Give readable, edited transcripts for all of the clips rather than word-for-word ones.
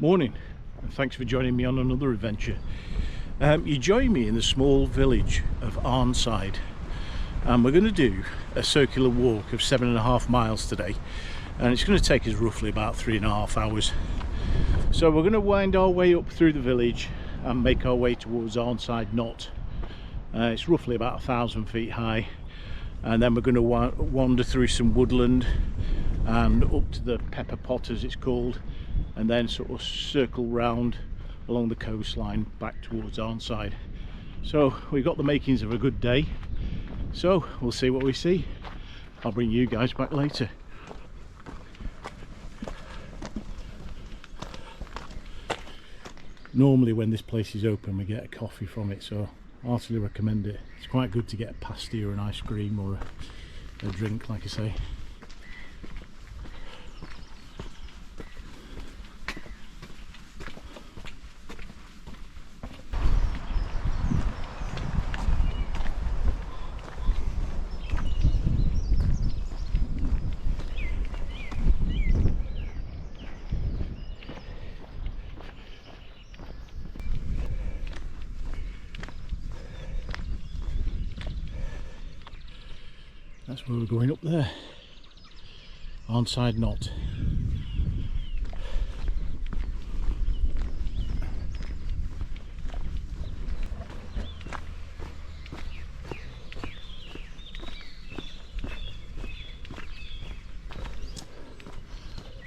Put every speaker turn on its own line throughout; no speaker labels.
Morning, and thanks for joining me on another adventure. You join me in the small village of Arnside, and we're going to do a circular walk of 7.5 miles today, and it's going to take us roughly about 3.5 hours. So we're going to wind our way up through the village and make our way towards Arnside Knott. It's roughly about 1,000 feet high, and then we're going to wander through some woodland and up to the pepper pot, as it's called, and then sort of circle round along the coastline back towards Arnside. So we've got the makings of a good day, so we'll see what we see. I'll bring you guys back later. Normally when this place is open we get a coffee from it, so I heartily recommend it. It's quite good to get a pasty or an ice cream or a drink, like I say. That's where we're going, up there, Arnside Knott.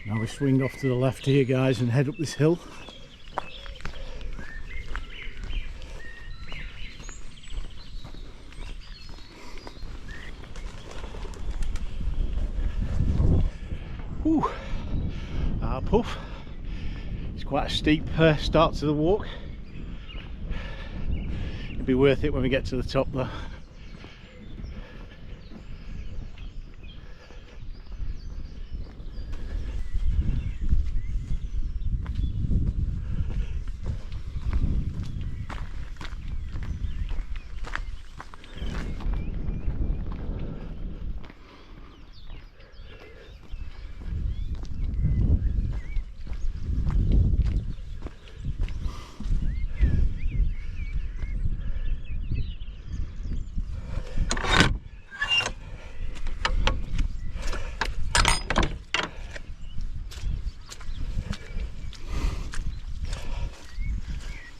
Now we swing off to the left here, guys, and head up this hill. Puff. It's quite a steep start to the walk. It'll be worth it when we get to the top though.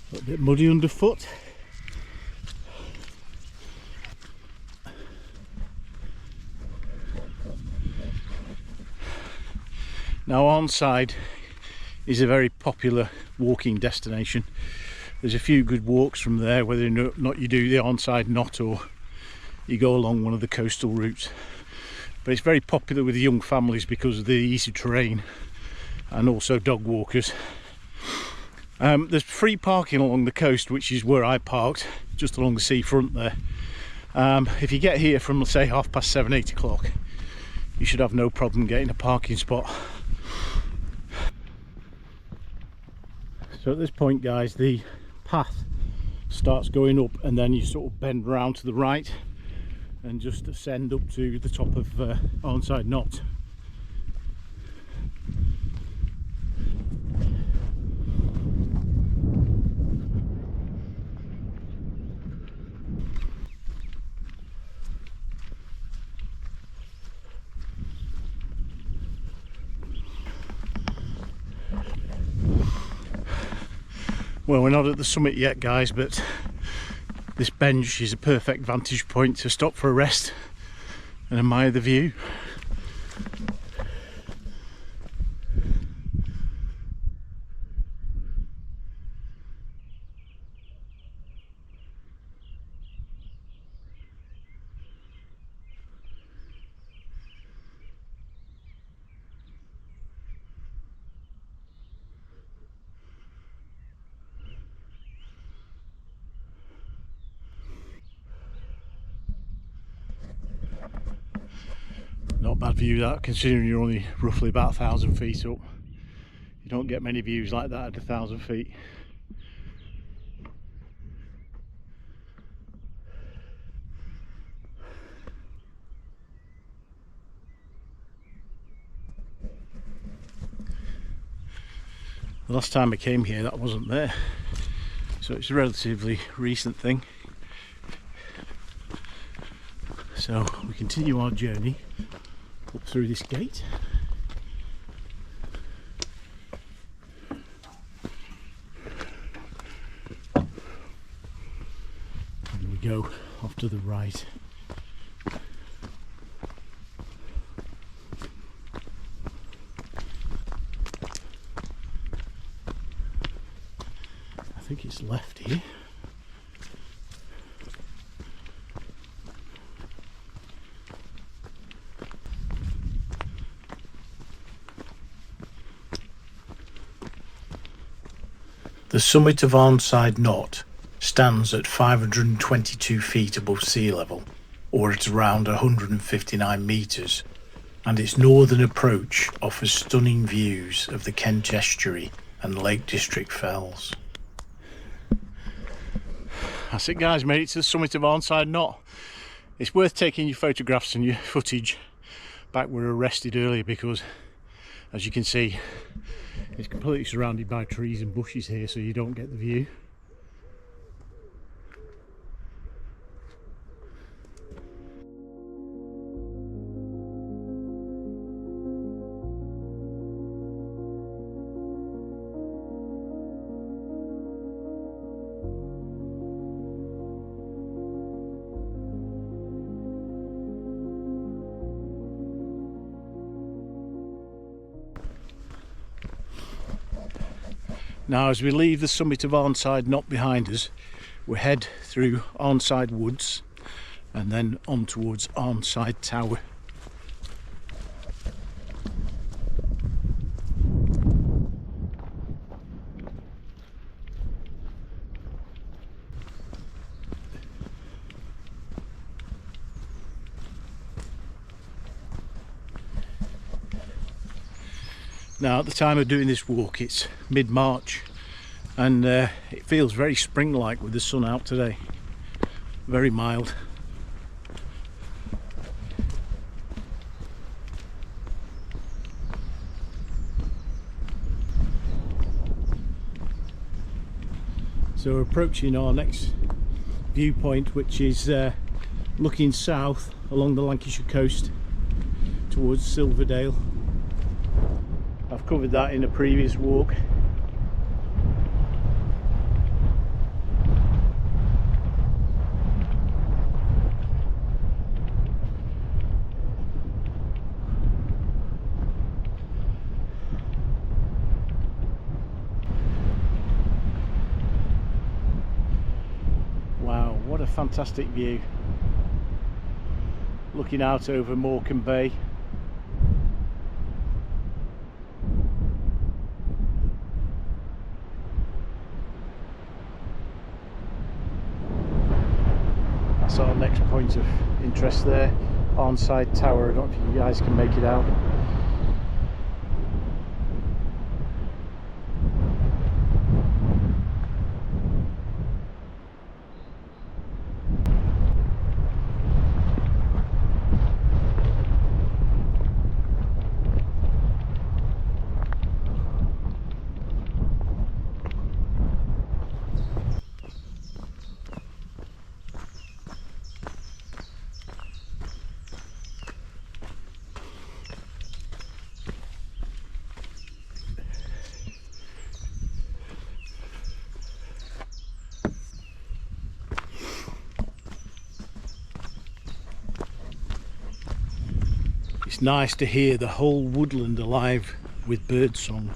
A bit muddy underfoot. Now Arnside is a very popular walking destination. There's a few good walks from there, whether or not you do the Arnside Knott or you go along one of the coastal routes. But it's very popular with young families because of the easy terrain and also dog walkers. There's free parking along the coast, which is where I parked, just along the seafront there. If you get here from, let's say, 7:30, 8 o'clock, you should have no problem getting a parking spot. So at this point, guys, the path starts going up and then you sort of bend round to the right and just ascend up to the top of Arnside Knott. Well, we're not at the summit yet, guys, but this bench is a perfect vantage point to stop for a rest and admire the view. Not a bad view that, considering you're only roughly about 1,000 feet up. You don't get many views like that at 1,000 feet. The last time I came here that wasn't there, so it's a relatively recent thing. So we continue our journey up through this gate. And we go off to the right. I think it's left here. The summit of Arnside Knott stands at 522 feet above sea level, or at around 159 metres, and its northern approach offers stunning views of the Kent Estuary and Lake District fells. That's it guys, made it to the summit of Arnside Knott. It's worth taking your photographs and your footage back where we were arrested earlier, because as you can see it's completely surrounded by trees and bushes here, so you don't get the view. Now as we leave the summit of Arnside Knott behind us, we head through Arnside Woods and then on towards Arnside Tower. Now at the time of doing this walk it's mid-March and it feels very spring-like with the sun out today, very mild. So we're approaching our next viewpoint, which is looking south along the Lancashire coast towards Silverdale. I've covered that in a previous walk. Wow, what a fantastic view. Looking out over Morecambe Bay. That's our next point of interest there, Arnside Tower. I don't know if you guys can make it out. It's nice to hear the whole woodland alive with birdsong.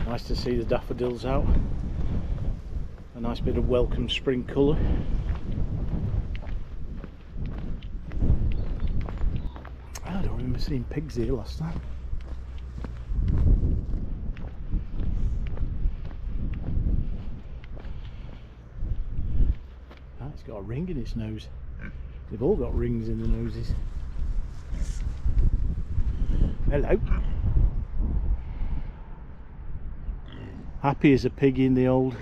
Nice to see the daffodils out. A nice bit of welcome spring colour. I don't remember seeing pigs here last time. Ah, it's got a ring in its nose. They've all got rings in their noses. Hello. Happy as a pig in the old.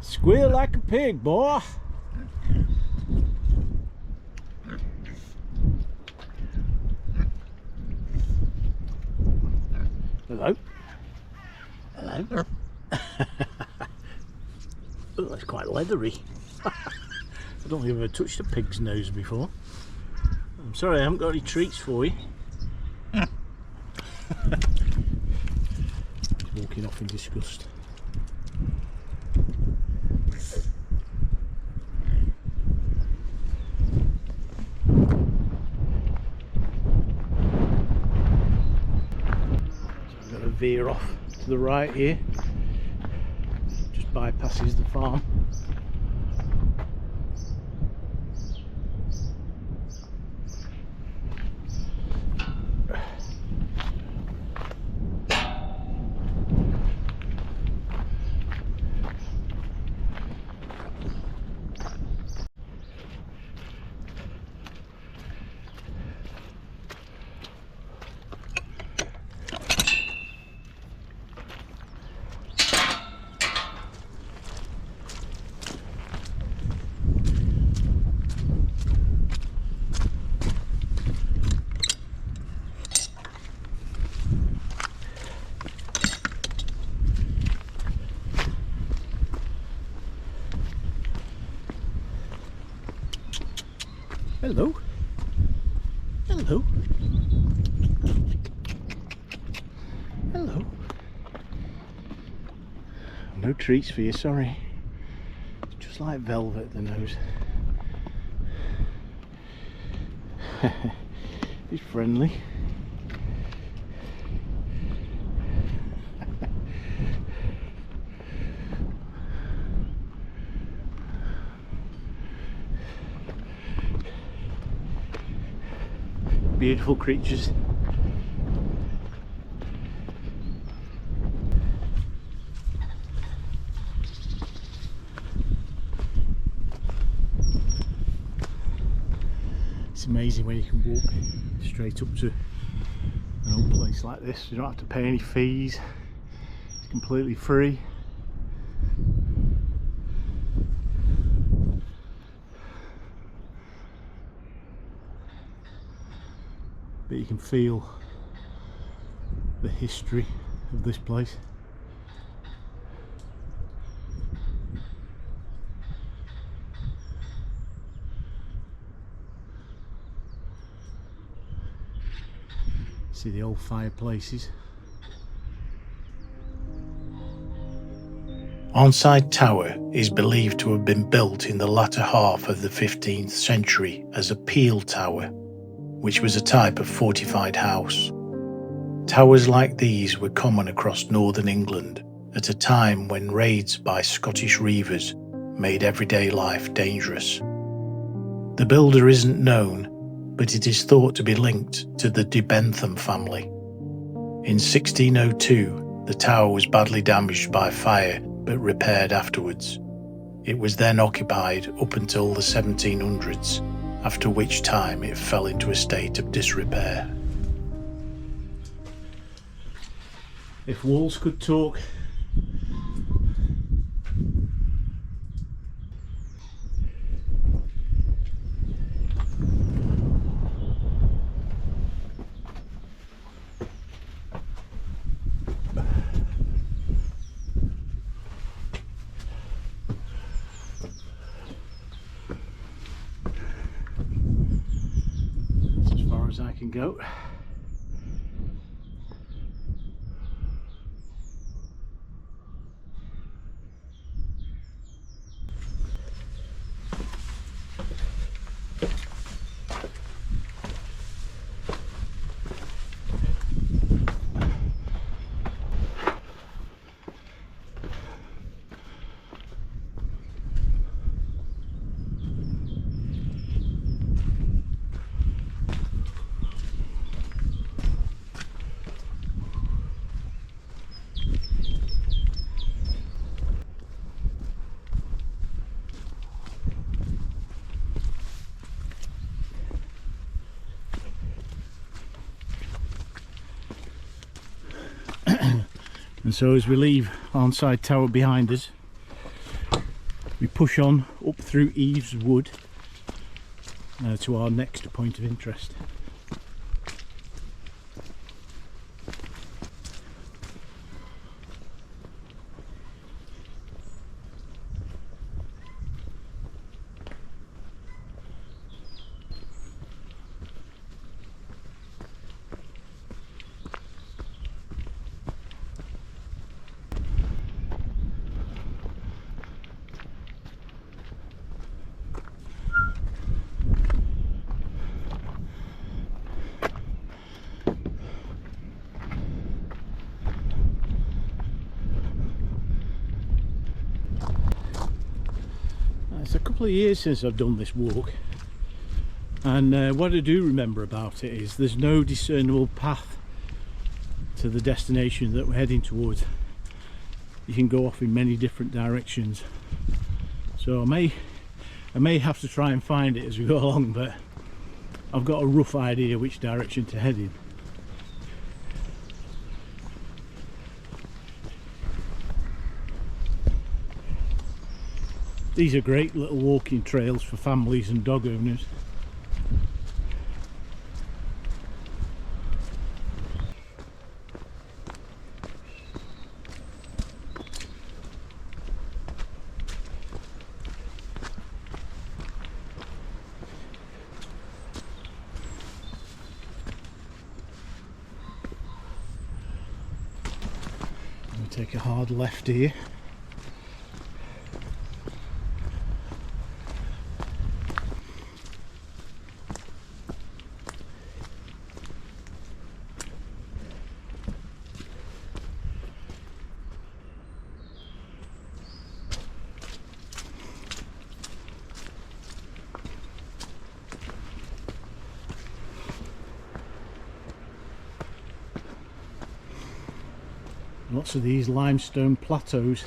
Squeal like a pig, boy. Hello. Hello. Oh, that's quite leathery. I don't think I've ever touched a pig's nose before. I'm sorry, I haven't got any treats for you. He's walking off in disgust. Veer off to the right here, just bypasses the farm. Hello. Hello. Hello. No treats for you, sorry. Just like velvet, the nose. He's friendly. Beautiful creatures. It's amazing when you can walk straight up to an old place like this. You don't have to pay any fees. It's completely free. But you can feel the history of this place. See the old fireplaces. Arnside Tower is believed to have been built in the latter half of the 15th century as a peel tower, which was a type of fortified house. Towers like these were common across northern England at a time when raids by Scottish reivers made everyday life dangerous. The builder isn't known, but it is thought to be linked to the de Bentham family. In 1602, the tower was badly damaged by fire but repaired afterwards. It was then occupied up until the 1700s, after which time it fell into a state of disrepair. If walls could talk, that's as far as I can go. And so as we leave Arnside Tower behind us, we push on up through Eves Wood to our next point of interest. It's a couple of years since I've done this walk, and what I do remember about it is there's no discernible path to the destination that we're heading towards. You can go off in many different directions, so I may have to try and find it as we go along, but I've got a rough idea which direction to head in. These are great little walking trails for families and dog owners. We'll take a hard left here. Lots of these limestone plateaus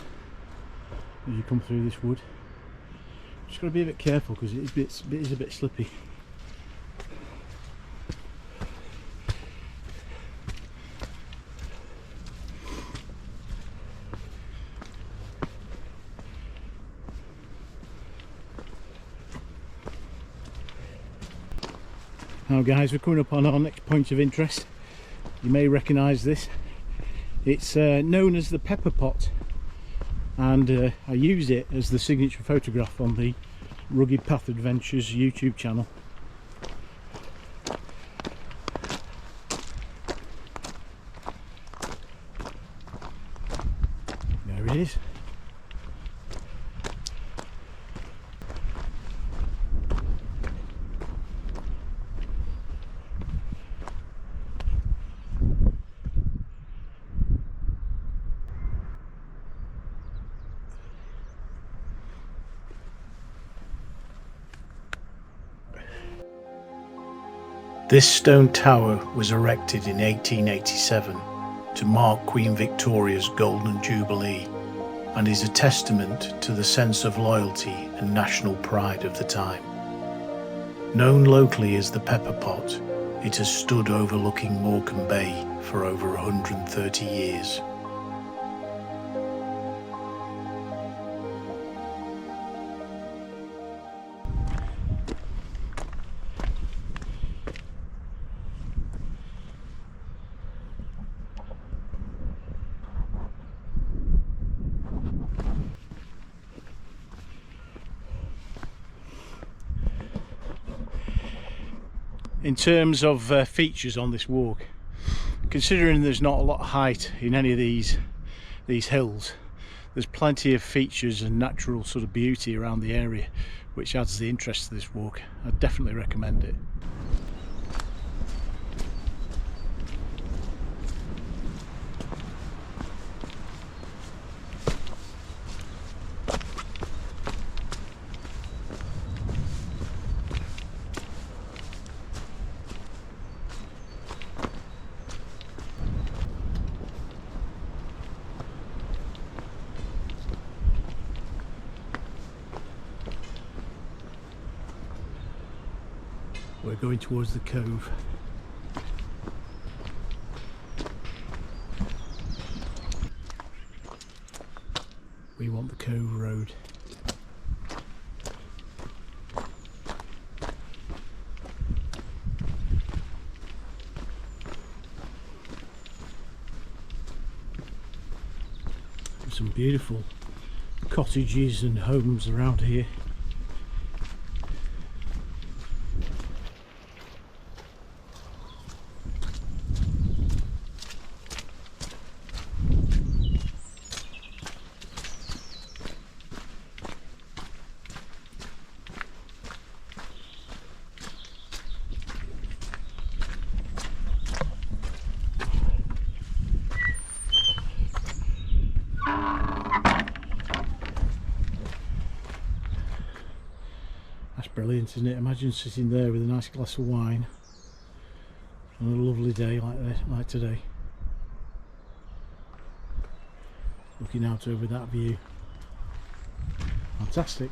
as you come through this wood. Just got to be a bit careful because it is a bit slippy. Now guys, we're coming up on our next point of interest. You may recognise this. It's known as the pepper pot, and I use it as the signature photograph on the Rugged Path Adventures YouTube channel. There it is. This stone tower was erected in 1887 to mark Queen Victoria's Golden Jubilee and is a testament to the sense of loyalty and national pride of the time. Known locally as the Pepper Pot, it has stood overlooking Morecambe Bay for over 130 years. In terms of features on this walk, considering there's not a lot of height in any of these hills, there's plenty of features and natural sort of beauty around the area, which adds the interest to this walk. I'd definitely recommend it. We're going towards the cove. We want the Cove Road. There's some beautiful cottages and homes around here. Brilliant, isn't it? Imagine sitting there with a nice glass of wine on a lovely day like today, looking out over that view. Fantastic.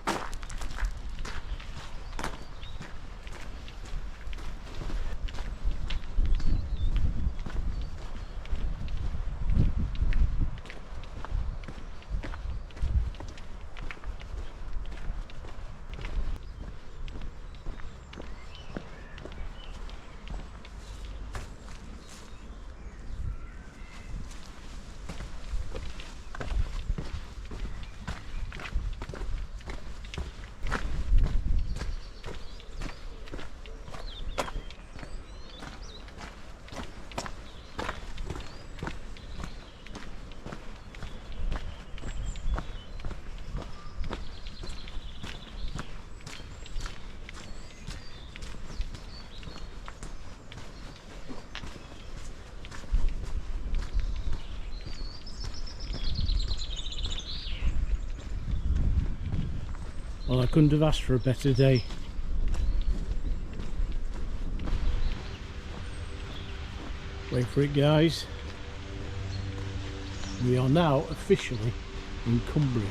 Well, I couldn't have asked for a better day. Wait for it, guys. We are now officially in Cumbria.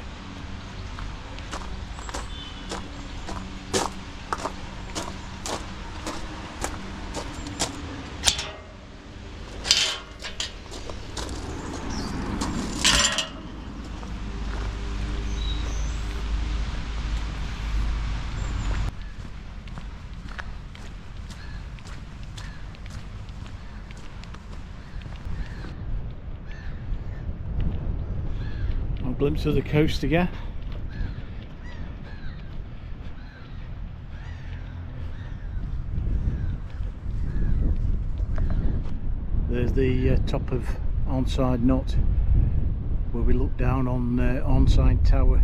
Glimpse of the coast again. There's the top of Arnside Knott, where we look down on Arnside Tower.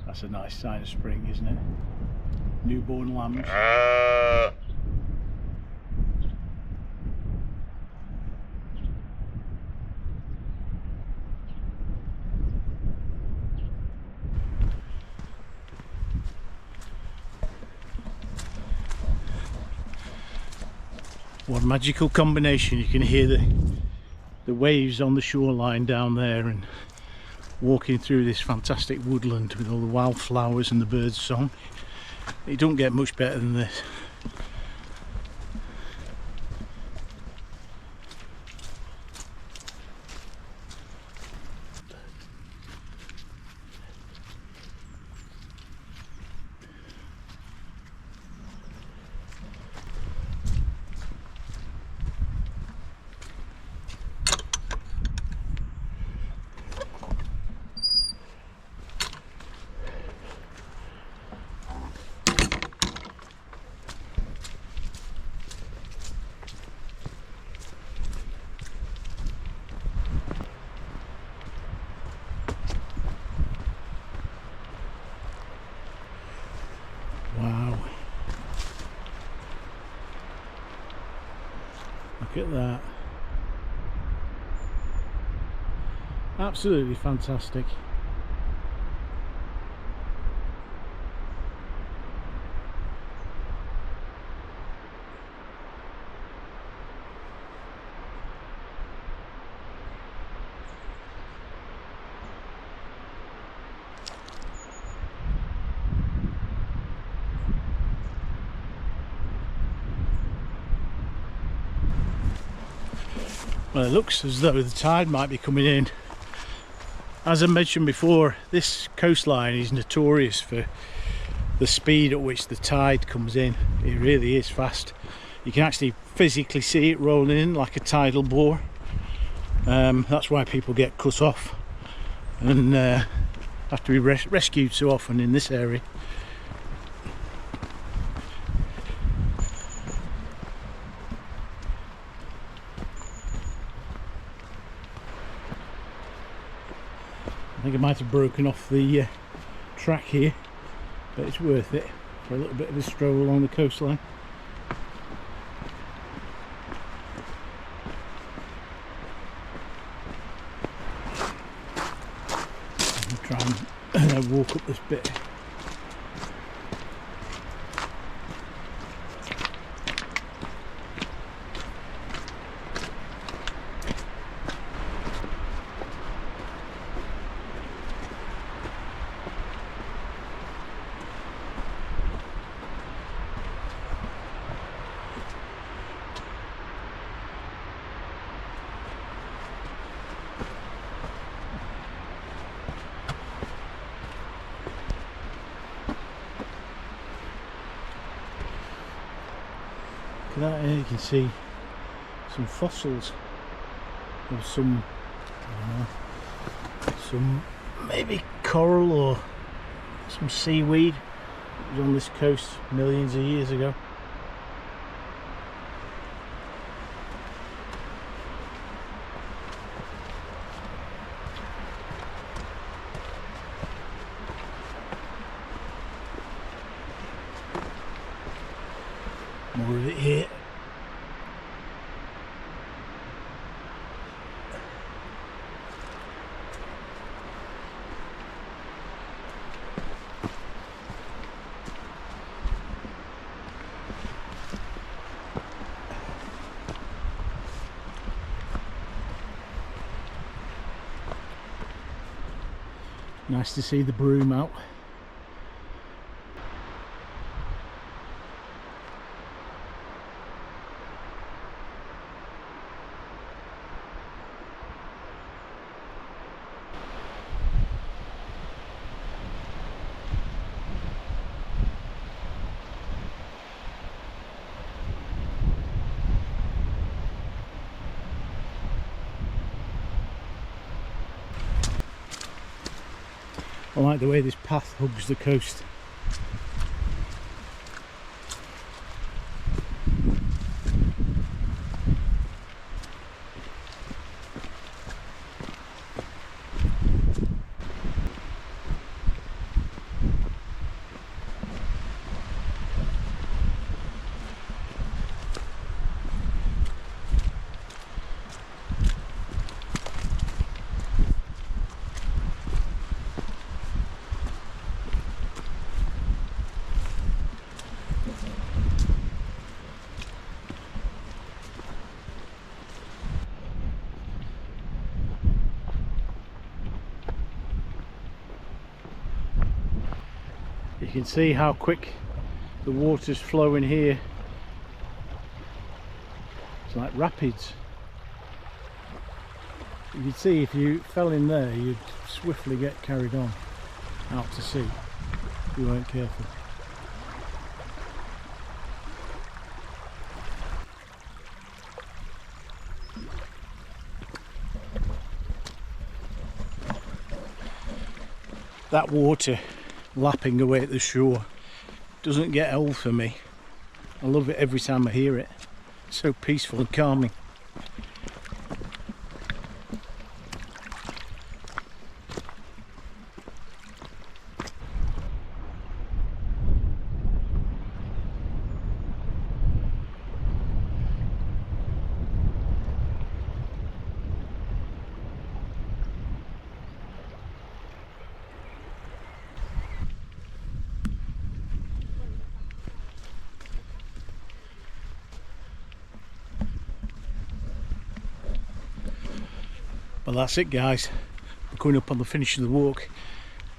That's a nice sign of spring, isn't it? Newborn lambs. What a magical combination. You can hear the waves on the shoreline down there, and walking through this fantastic woodland with all the wildflowers and the birds' song. It don't get much better than this. Wow, look at that. Absolutely fantastic. Well, it looks as though the tide might be coming in. As I mentioned before, this coastline is notorious for the speed at which the tide comes in. It really is fast. You can actually physically see it rolling in like a tidal bore. That's why people get cut off and have to be rescued so often in this area. I think I might have broken off the track here, but it's worth it for a little bit of a stroll along the coastline. I'll try and walk up this bit. Look at that, here you can see some fossils of some maybe coral or some seaweed. It was on this coast millions of years ago. More of it here. Nice to see the broom out. I like the way this path hugs the coast. You can see how quick the water's flowing here. It's like rapids. You can see if you fell in there, you'd swiftly get carried on out to sea if you weren't careful. That water lapping away at the shore doesn't get old for me. I love it every time I hear it. It's so peaceful and calming. Well, that's it, guys. We're coming up on the finish of the walk.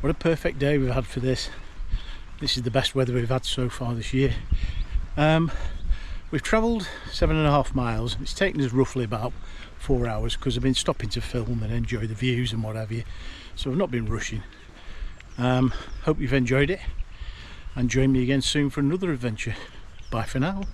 What a perfect day we've had for this. This is the best weather we've had so far this year. We've travelled 7.5 miles and it's taken us roughly about 4 hours because I've been stopping to film and enjoy the views and what have you, so I've not been rushing. Hope you've enjoyed it and join me again soon for another adventure. Bye for now.